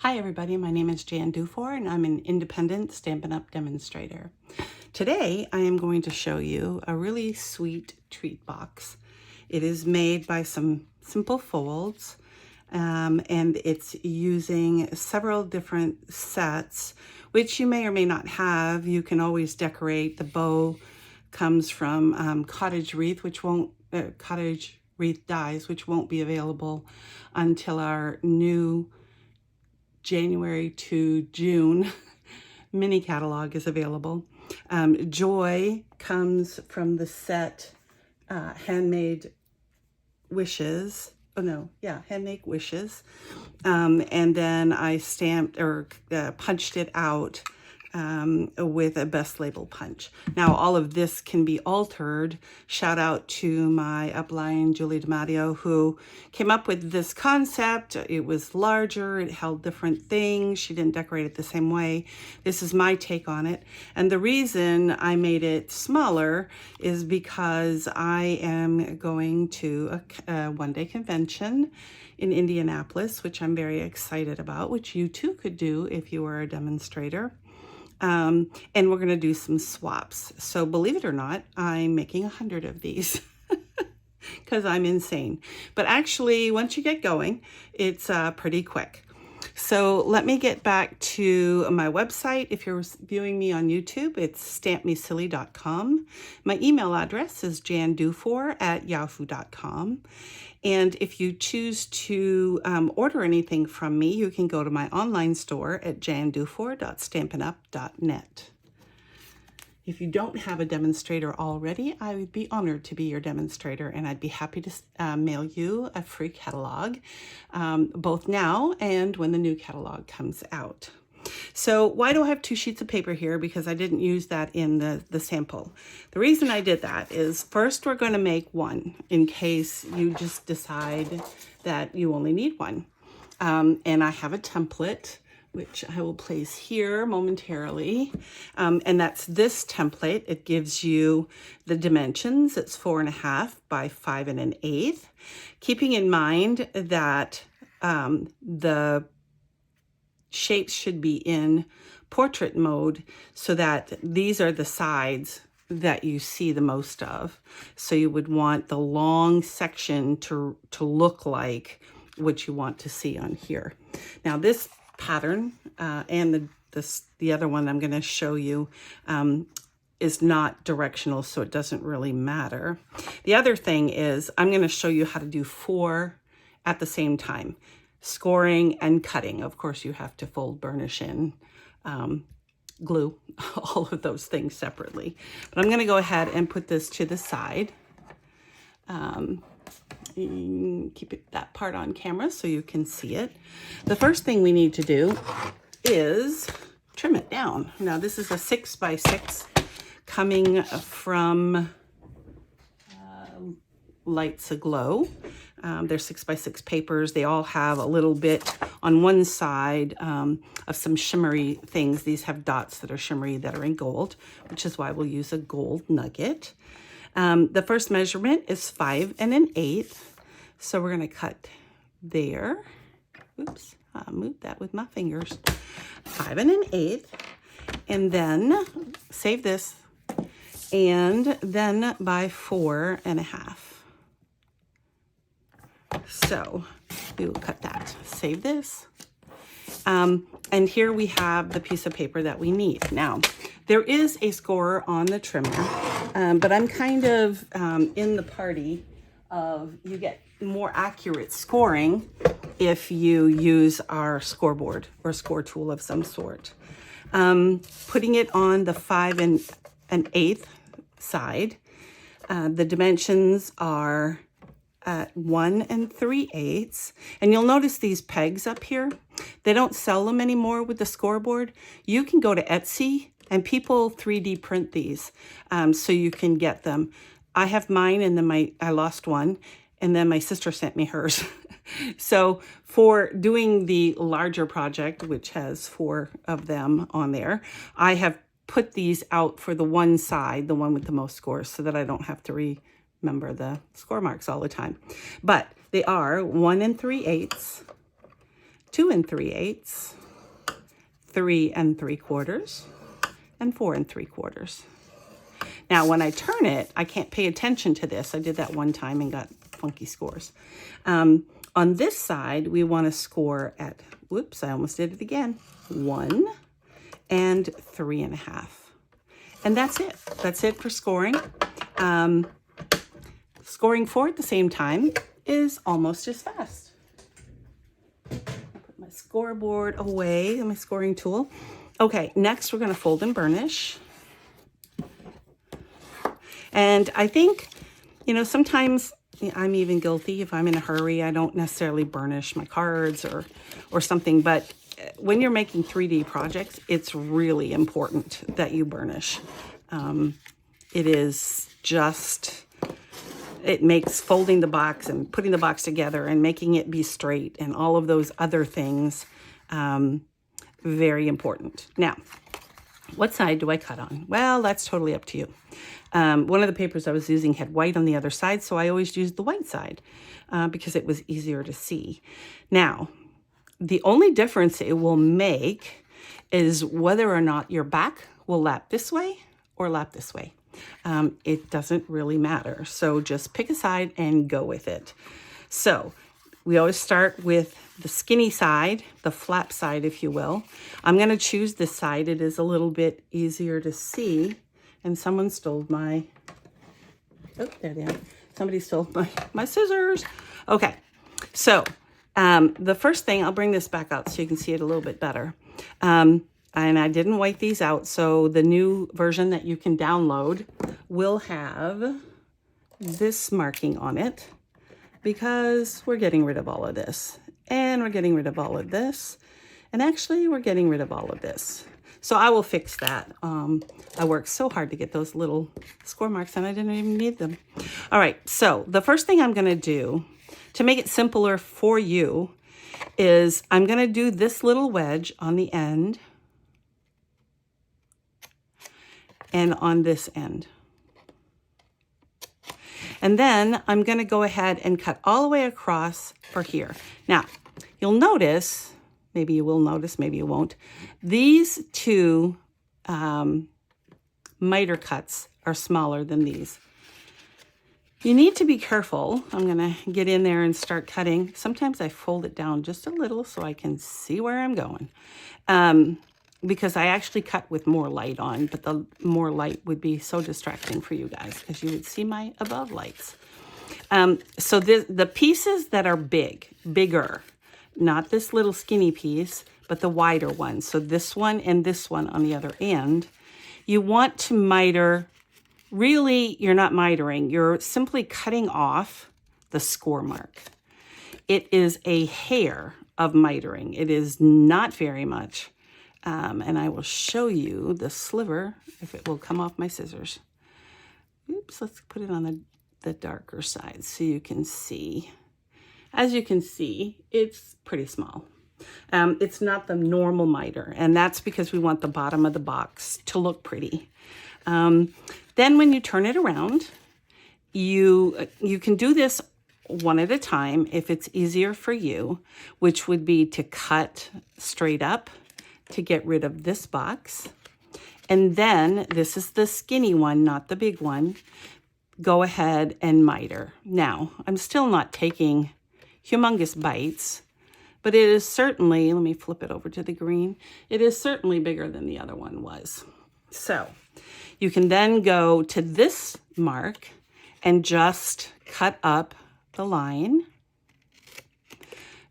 Hi everybody, my name is Jan Dufour and I'm an independent Stampin' Up! Demonstrator. Today I am going to show you a really sweet treat box. It is made by some simple folds and it's using several different sets which you may or may not have. You can always decorate. The bow comes from Cottage Wreath, which won't, Cottage Wreath dies, which won't be available until our new January to June mini catalog is available. Joy comes from the set Handmade Wishes. Oh no, yeah, Handmade Wishes. And then I stamped or punched it out with a best label punch. Now all of this can be altered. Shout out to my upline Julie DiMatteo, who came up with this concept. It was larger, it held different things. She didn't decorate it the same way. This is my take on it. And the reason I made it smaller is because I am going to a one-day convention in Indianapolis, which I'm very excited about, which you too could do if you were a demonstrator. And we're going to do some swaps. So believe it or not, I'm making 100 of these because I'm insane. But actually, once you get going, it's pretty quick. So let me get back to my website. If you're viewing me on YouTube, it's stampmesilly.com. My email address is jandufour@yahoo.com. And if you choose to order anything from me, you can go to my online store at jandufour.stampinup.net. If you don't have a demonstrator already, I would be honored to be your demonstrator, and I'd be happy to mail you a free catalog, both now and when the new catalog comes out. So why do I have 2 sheets of paper here? Because I didn't use that in the sample. The reason I did that is first we're going to make one in case you just decide that you only need one. And I have a template which I will place here momentarily. And that's this template. It gives you the dimensions. It's 4.5 by 5 1/8. Keeping in mind that the shapes should be in portrait mode so that these are the sides that you see the most of. So you would want the long section to look like what you want to see on here. Now this pattern and the other one I'm going to show you is not directional, so it doesn't really matter. The other thing is I'm going to show you how to do 4 at the same time. Scoring and cutting. Of course, you have to fold, burnish, and glue all of those things separately. But I'm going to go ahead and put this to the side. Keep that part on camera so you can see it. The first thing we need to do is trim it down. Now, this is a 6 by 6 coming from Lights Aglow. They're 6 by 6 papers. They all have a little bit on one side of some shimmery things. These have dots that are shimmery that are in gold, which is why we'll use a gold nugget. The first measurement is 5 1/8. So we're going to cut there. Oops, I moved that with my fingers. 5 1/8. And then save this. And then by 4.5. So we will cut that, save this. And here we have the piece of paper that we need. Now, there is a score on the trimmer, but I'm kind of in the party of you get more accurate scoring if you use our scoreboard or score tool of some sort. Putting it on the 5 1/8 side, the dimensions are at 1 3/8. And you'll notice these pegs up here. They don't sell them anymore with the scoreboard. You can go to Etsy and people 3D print these so you can get them. I have mine and then I lost one and then my sister sent me hers. So for doing the larger project, which has 4 of them on there, I have put these out for the one side, the one with the most scores, so that I don't have to remember the score marks all the time. But they are 1 3/8, 2 3/8, 3 3/4, and 4 3/4. Now, when I turn it, I can't pay attention to this. I did that one time and got funky scores. On this side, we want to score at, whoops, I almost did it again, 1 and 3 1/2. And that's it. That's it for scoring. Scoring 4 at the same time is almost as fast. I'll put my scoreboard away, my scoring tool. Okay, next we're going to fold and burnish. And I think, you know, sometimes I'm even guilty. If I'm in a hurry, I don't necessarily burnish my cards or something. But when you're making 3D projects, it's really important that you burnish. It is just, it makes folding the box and putting the box together and making it be straight and all of those other things very important. Now, what side do I cut on? Well, that's totally up to you. One of the papers I was using had white on the other side, so I always used the white side because it was easier to see. Now, the only difference it will make is whether or not your back will lap this way or lap this way. It doesn't really matter. So just pick a side and go with it. So we always start with the skinny side, the flap side, if you will. I'm going to choose this side. It is a little bit easier to see. And someone stole my, oh, there they are. Somebody stole my scissors. Okay, so the first thing, I'll bring this back out so you can see it a little bit better. And I didn't wipe these out, so the new version that you can download will have this marking on it because we're getting rid of all of this. And we're getting rid of all of this. And actually, we're getting rid of all of this. So I will fix that. I worked so hard to get those little score marks and I didn't even need them. All right, so the first thing I'm gonna do to make it simpler for you is I'm gonna do this little wedge on the end and on this end. And then I'm gonna go ahead and cut all the way across for here. Now, you'll notice, maybe you will notice, maybe you won't, these two miter cuts are smaller than these. You need to be careful. I'm gonna get in there and start cutting. Sometimes I fold it down just a little so I can see where I'm going. Because I actually cut with more light on, but the more light would be so distracting for you guys because you would see my above lights. So the pieces that are bigger, not this little skinny piece, but the wider one. So this one and this one on the other end, you want to miter. Really, you're not mitering. You're simply cutting off the score mark. It is a hair of mitering. It is not very much. And I will show you the sliver if it will come off my scissors. Oops, let's put it on the darker side so you can see. As you can see, it's pretty small. It's not the normal miter, and that's because we want the bottom of the box to look pretty. Then when you turn it around, you can do this one at a time if it's easier for you, which would be to cut straight up to get rid of this box. And then, this is the skinny one, not the big one. Go ahead and miter. Now, I'm still not taking humongous bites, but it is certainly, let me flip it over to the green, it is certainly bigger than the other one was. So, you can then go to this mark and just cut up the line.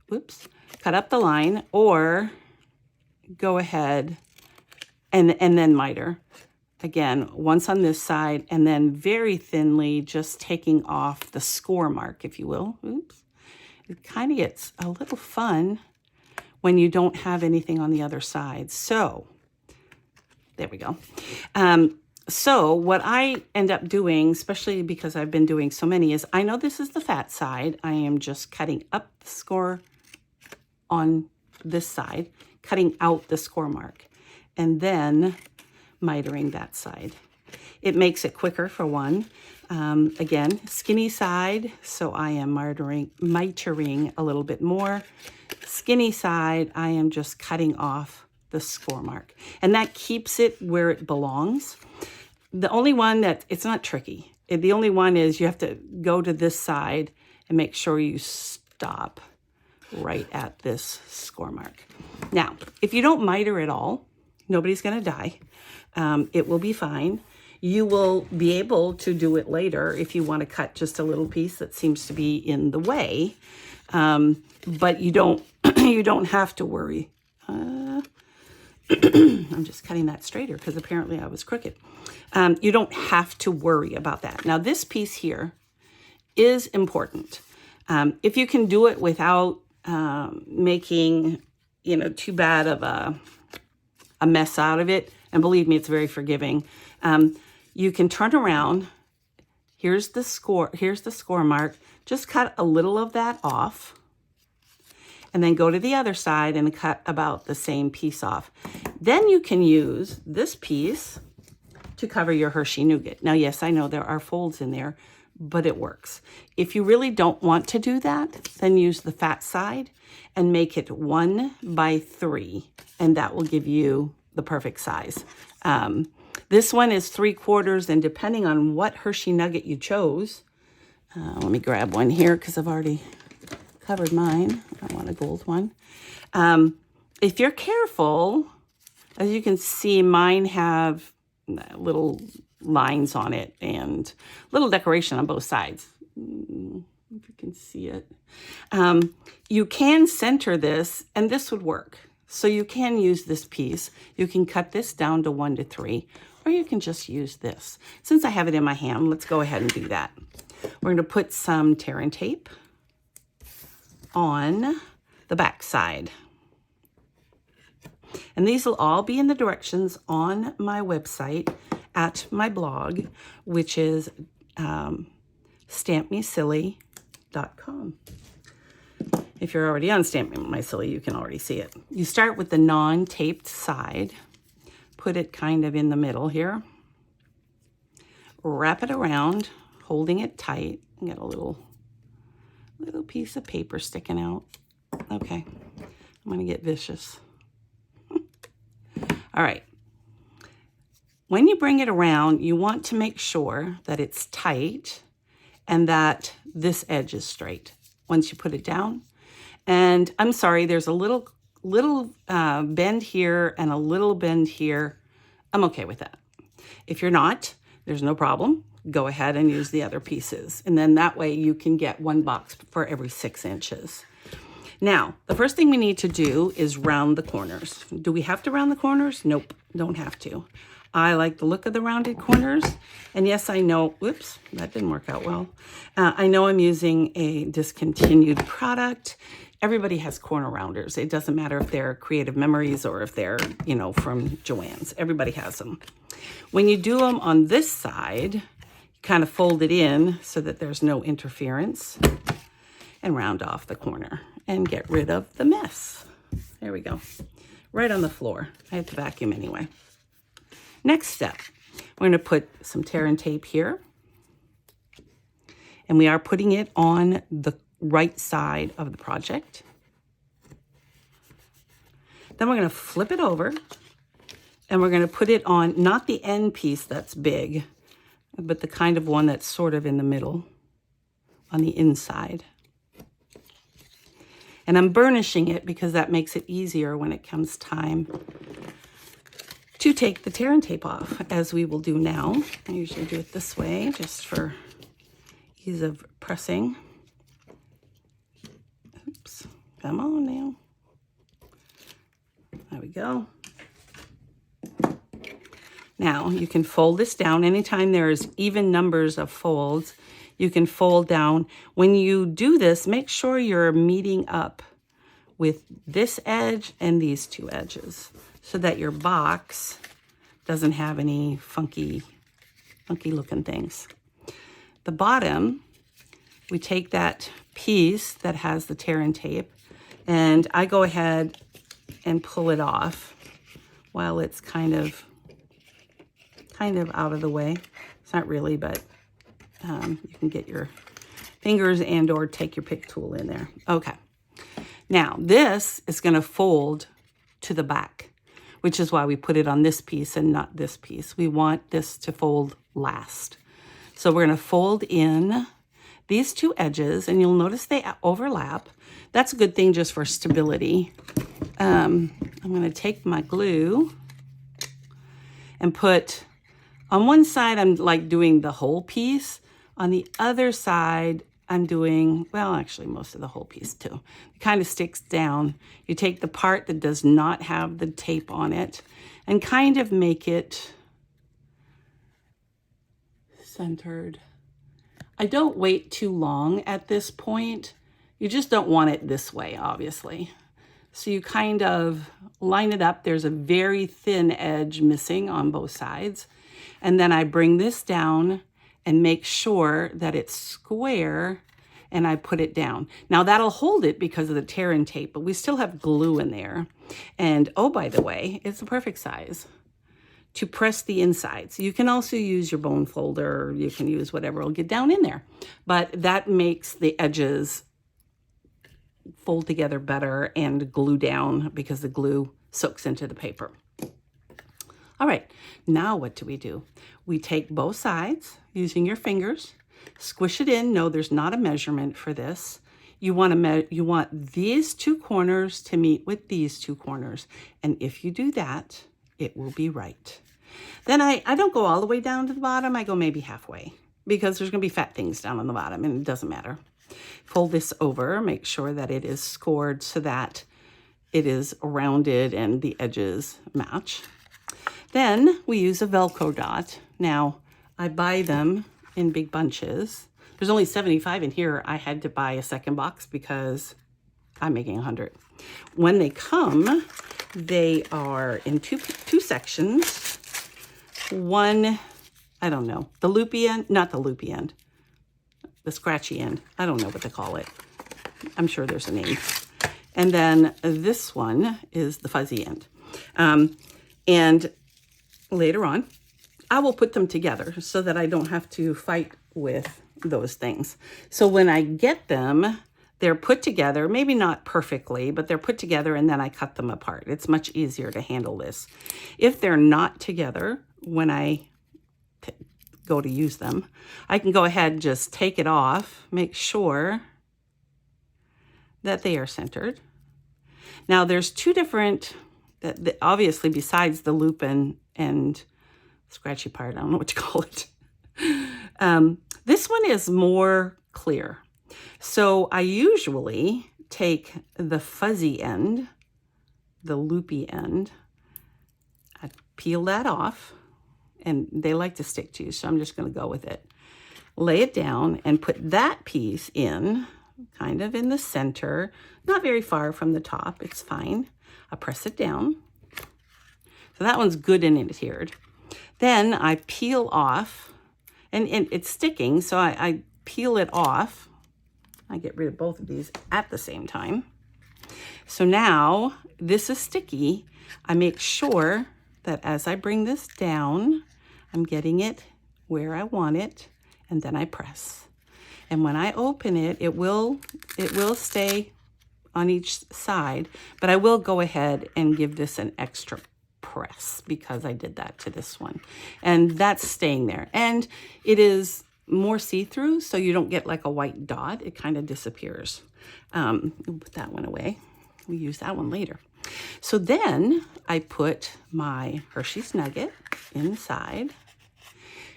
Whoops, cut up the line, or go ahead and then miter. Again, once on this side, and then very thinly just taking off the score mark, if you will. Oops. It kind of gets a little fun when you don't have anything on the other side. So, there we go. So what I end up doing, especially because I've been doing so many, is I know this is the fat side. I am just cutting up the score on this side, cutting out the score mark, and then mitering that side. It makes it quicker for one. Again, skinny side, so I am mitering a little bit more. skinny side, I am just cutting off the score mark. And that keeps it where it belongs. The only one that, it's not tricky. The only one is you have to go to this side and make sure you stop right at this score mark. Now, if you don't miter at all, nobody's going to die. It will be fine. You will be able to do it later if you want to cut just a little piece that seems to be in the way. But you don't you don't have to worry. I'm just cutting that straighter because apparently I was crooked. You don't have to worry about that. Now this piece here is important. If you can do it without making, you know, too bad of a mess out of it, and believe me, it's very forgiving. You can turn around. Here's the score mark. Just cut a little of that off. And then go to the other side and cut about the same piece off. Then you can use this piece to cover your Hershey Nugget. Now, yes, I know there are folds in there, but it works. If you really don't want to do that, then use the fat side and make it 1 by 3, and that will give you the perfect size. This one is 3/4, and depending on what Hershey Nugget you chose, let me grab one here because I've already covered mine. I want a gold one. If you're careful, as you can see, mine have little lines on it and little decoration on both sides. If you can see it. You can center this, and this would work. So you can use this piece. You can cut this down to 1 to 3, or you can just use this. Since I have it in my hand, let's go ahead and do that. We're going to put some tear and tape on the back side. And these will all be in the directions on my website at my blog, which is stampmesilly.com. If you're already on Stamp My Silly, you can already see it. You start with the non-taped side, put it kind of in the middle here, wrap it around, holding it tight, and get a little piece of paper sticking out. Okay, I'm gonna get vicious. All right. When you bring it around, you want to make sure that it's tight and that this edge is straight once you put it down. And I'm sorry, there's a little bend here and a little bend here. I'm okay with that. If you're not, there's no problem. Go ahead and use the other pieces. And then that way you can get 1 box for every 6 inches. Now, the first thing we need to do is round the corners. Do we have to round the corners? Nope, don't have to. I like the look of the rounded corners. And yes, I know, whoops, that didn't work out well. I know I'm using a discontinued product. Everybody has corner rounders. It doesn't matter if they're Creative Memories or if they're, you know, from Joann's. Everybody has them. When you do them on this side, kind of fold it in so that there's no interference and round off the corner and get rid of the mess. There we go. Right on the floor. I had to vacuum anyway. Next step, we're going to put some tear and tape here. And we are putting it on the right side of the project. Then we're going to flip it over and we're going to put it on, not the end piece that's big, but the kind of one that's sort of in the middle on the inside. And I'm burnishing it because that makes it easier when it comes time to take the tear and tape off, as we will do now. I usually do it this way just for ease of pressing. Oops, come on now. There we go. Now you can fold this down. Anytime there's even numbers of folds, you can fold down. When you do this, make sure you're meeting up with this edge and these 2 edges so that your box doesn't have any funky looking things. The bottom, we take that piece that has the tear and tape, and I go ahead and pull it off while it's kind of out of the way. It's not really, but you can get your fingers and or take your pick tool in there. Okay. Now, this is going to fold to the back, which is why we put it on this piece and not this piece. We want this to fold last. So we're going to fold in these two edges, and you'll notice they overlap. That's a good thing just for stability. I'm going to take my glue and put, on one side I'm like doing the whole piece. On the other side, I'm doing, well, actually most of the whole piece too. It kind of sticks down. You take the part that does not have the tape on it and kind of make it centered. I don't wait too long at this point. You just don't want it this way, obviously. So you kind of line it up. There's a very thin edge missing on both sides. And then I bring this down and make sure that it's square, and I put it down. Now that'll hold it because of the tear-in tape, but we still have glue in there. And oh, by the way, it's the perfect size to press the insides. You can also use your bone folder, or you can use whatever will get down in there. But that makes the edges fold together better and glue down because the glue soaks into the paper. All right, now what do? We take both sides using your fingers, squish it in. No, there's not a measurement for this. You want these two corners to meet with these two corners. And if you do that, it will be right. Then I don't go all the way down to the bottom. I go maybe halfway because there's going to be fat things down on the bottom and it doesn't matter. Fold this over, make sure that it is scored so that it is rounded and the edges match. Then we use a Velcro dot. Now, I buy them in big bunches. There's only 75 in here. I had to buy a second box because I'm making 100. When they come, they are in two sections. One, I don't know, the loopy end, not the loopy end, the scratchy end. I don't know what they call it. I'm sure there's a name. And then this one is the fuzzy end. And later on, I will put them together so that I don't have to fight with those things. So when I get them, they're put together, maybe not perfectly, but they're put together and then I cut them apart. It's much easier to handle this. If they're not together, when I go to use them, I can go ahead and just take it off, make sure that they are centered. Now there's two different, obviously besides the loop and scratchy part, I don't know what to call it. This one is more clear. So I usually take the fuzzy end, the loopy end, I peel that off, and they like to stick to you, so I'm just going to go with it. Lay it down and put that piece in, kind of in the center, not very far from the top, it's fine. I press it down. So that one's good and adhered. Then I peel off, and it's sticking, so I peel it off. I get rid of both of these at the same time. So now this is sticky. I make sure that as I bring this down, I'm getting it where I want it, and then I press. And when I open it, it will stay on each side, but I will go ahead and give this an extra press because I did that to this one. And that's staying there. And it is more see-through, so you don't get like a white dot. It kind of disappears. We'll put that one away. We use that one later. So then I put my Hershey's Nugget inside,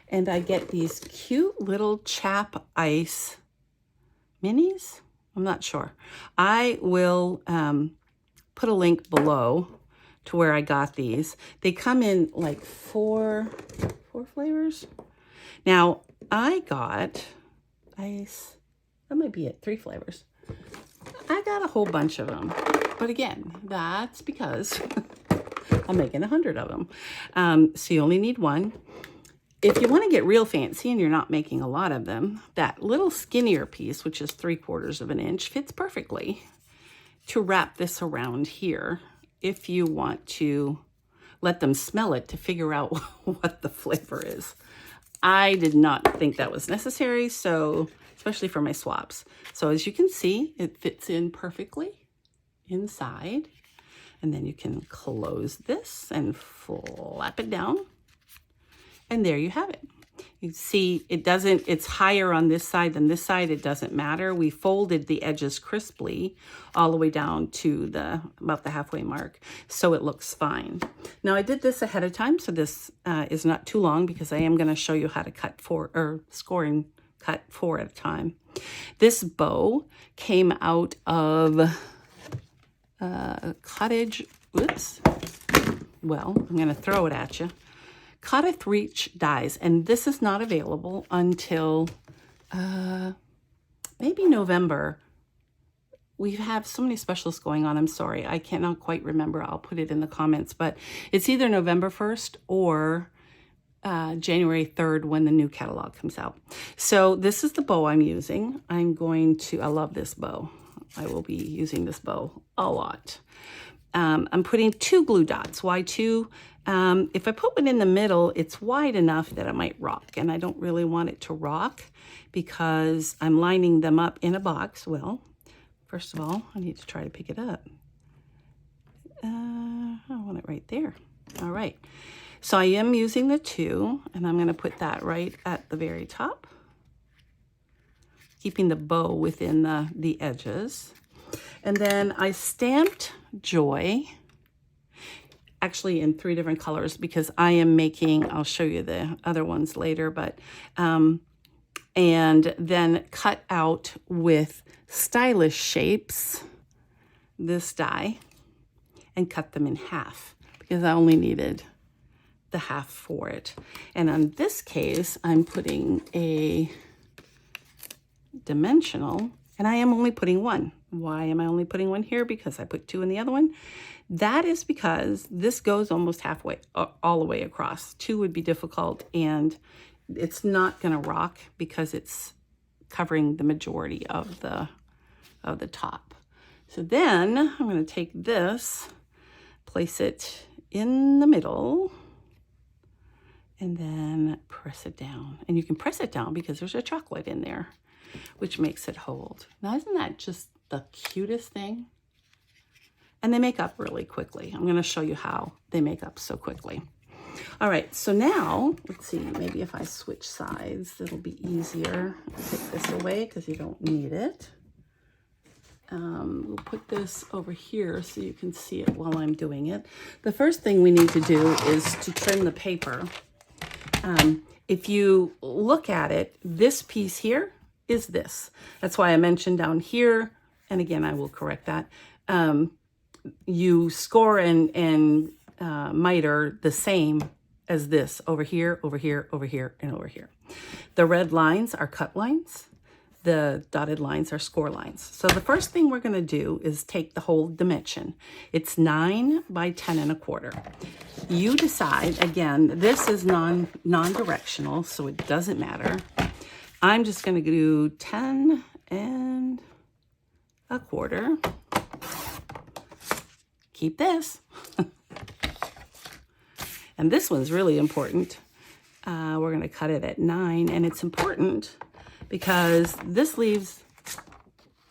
and I get these cute little Chap ice minis. I'm not sure. I will put a link below to where I got these. They come in like four flavors. Now, I got ice, that might be it, 3 flavors. I got a whole bunch of them. But again, that's because I'm making 100 of them. So you only need one. If you want to get real fancy and you're not making a lot of them, that little skinnier piece, which is 3/4 of an inch, fits perfectly to wrap this around here if you want to let them smell it to figure out what the flavor is. I did not think that was necessary, so especially for my swaps. So as you can see, it fits in perfectly. inside. And then you can close this and flap it down. And there you have it. You see, it's higher on this side than this side. It doesn't matter. We folded the edges crisply all the way down to about the halfway mark, so it looks fine. Now, I did this ahead of time, so this is not too long because I am going to show you how to score and cut 4 at a time. This bow came out of Cottage. Oops. Well, I'm going to throw it at you. Cottage Reach dies, and this is not available until maybe November. We have so many specials going on. I'm sorry, I cannot quite remember. I'll put it in the comments, but it's either November 1st or January 3rd when the new catalog comes out. So this is the bow I'm using. I love this bow. I will be using this bow a lot. I'm putting 2 glue dots. Why 2? If I put one in the middle, it's wide enough that it might rock, and I don't really want it to rock because I'm lining them up in a box. Well, first of all, I need to try to pick it up. I want it right there. All right. So I am using the 2, and I'm going to put that right at the very top, keeping the bow within the edges. And then I stamped Joy, actually in 3 different colors because I am making, I'll show you the other ones later, but, and then cut out with Stylish Shapes, this die, and cut them in half because I only needed the half for it. And on this case, I'm putting a dimensional, and I am only putting 1. Why am I only putting 1 here? Because I put 2 in the other one. That is because this goes almost halfway, all the way across. 2 would be difficult, and it's not going to rock because it's covering the majority of the top. So then I'm going to take this, place it in the middle, and then press it down. And you can press it down because there's a chocolate in there, which makes it hold. Now, isn't that just the cutest thing? And they make up really quickly. I'm going to show you how they make up so quickly. All right, so now, let's see, maybe if I switch sides, it'll be easier. I'll take this away because you don't need it. We'll put this over here so you can see it while I'm doing it. The first thing we need to do is to trim the paper. If you look at it, this piece here is this. That's why I mentioned down here, and again, I will correct that. You score and miter the same as this over here, over here, over here, and over here. The red lines are cut lines. The dotted lines are score lines. So the first thing we're going to do is take the whole dimension. It's 9 by 10 1/4. You decide. Again, this is non-directional, so it doesn't matter. I'm just going to do 10 1/4. Keep this. And this one's really important. We're going to cut it at 9, and it's important because this leaves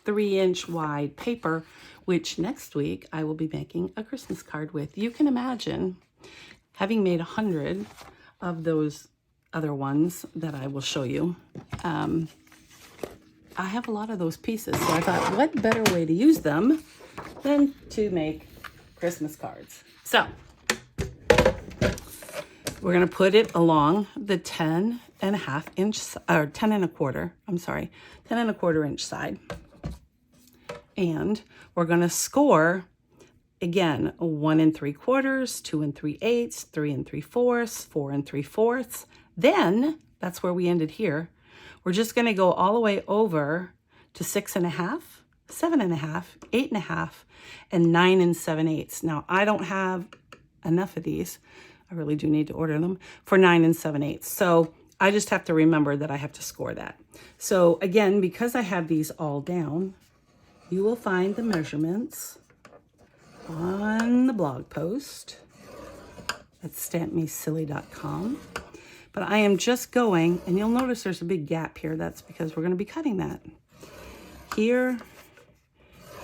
3-inch wide paper, which next week I will be making a Christmas card with. You can imagine having made 100 of those other ones that I will show you. I have a lot of those pieces, so I thought, what better way to use them than to make Christmas cards? So we're going to put it along the 10 1/2 inch, or 10 1/4, I'm sorry, 10 1/4 inch side. And we're going to score, again, 1 3/4, 2 3/8, 3 3/4, 4 3/4. Then, that's where we ended here. We're just going to go all the way over to 6 1/2, 7 1/2, 8 1/2, and 9 7/8. Now, I don't have enough of these. I really do need to order them for 9 7/8. So I just have to remember that I have to score that. So again, because I have these all down, you will find the measurements on the blog post at stampmesilly.com. But I am just going, and you'll notice there's a big gap here. That's because we're going to be cutting that. Here,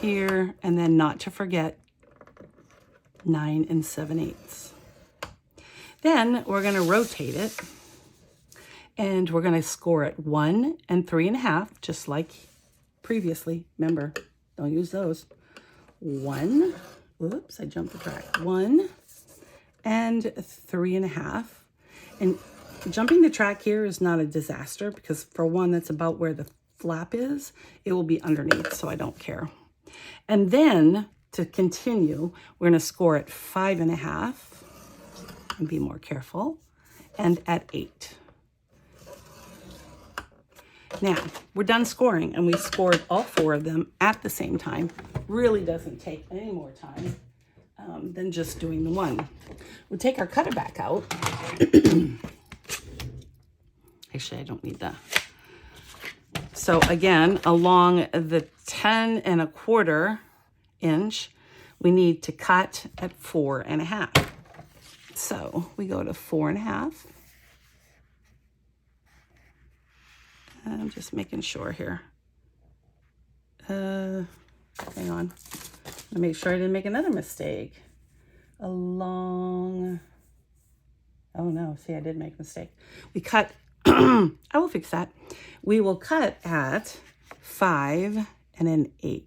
here, and then not to forget 9 7/8. Then we're going to rotate it, and we're going to score it 1 3 1/2, just like previously. Remember, don't use those. 1, oops, I jumped the track. 1 3 1/2. And jumping the track here is not a disaster because for one, that's about where the flap is. It will be underneath, so I don't care. And then to continue, we're going to score at 5 1/2 and be more careful, and at 8. Now, we're done scoring, and we scored all 4 of them at the same time. Really doesn't take any more time than just doing the one. We'll take our cutter back out. Actually, I don't need that. So again, along the 10 1/4 inch, we need to cut at 4 1/2. So we go to 4 1/2. I'm just making sure here. Hang on. Let me make sure I didn't make another mistake. Oh no, see, I did make a mistake. We cut, I will fix that. We will cut at 5 1/8.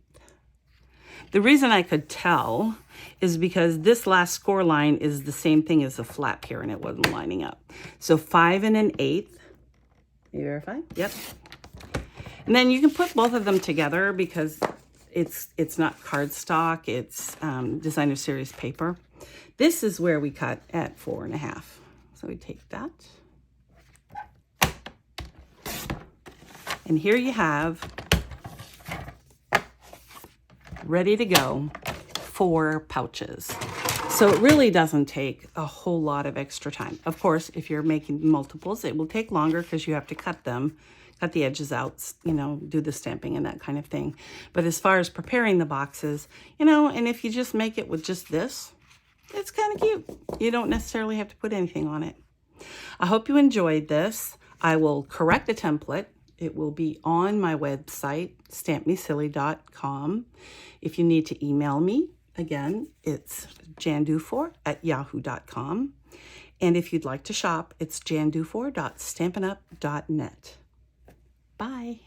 The reason I could tell is because this last score line is the same thing as the flap here, and it wasn't lining up. So 5 1/8. You verify? Yep. And then you can put both of them together because it's not cardstock, it's designer series paper. This is where we cut at 4 1/2. So we take that. And here you have, ready to go, 4 pouches. So it really doesn't take a whole lot of extra time. Of course, if you're making multiples, it will take longer because you have to cut them, cut the edges out, you know, do the stamping and that kind of thing. But as far as preparing the boxes, you know, and if you just make it with just this, it's kind of cute. You don't necessarily have to put anything on it. I hope you enjoyed this. I will correct the template. It will be on my website, stampmesilly.com. If you need to email me, again, it's jandufor@yahoo.com. And if you'd like to shop, it's jandufor.stampinup.net. Bye.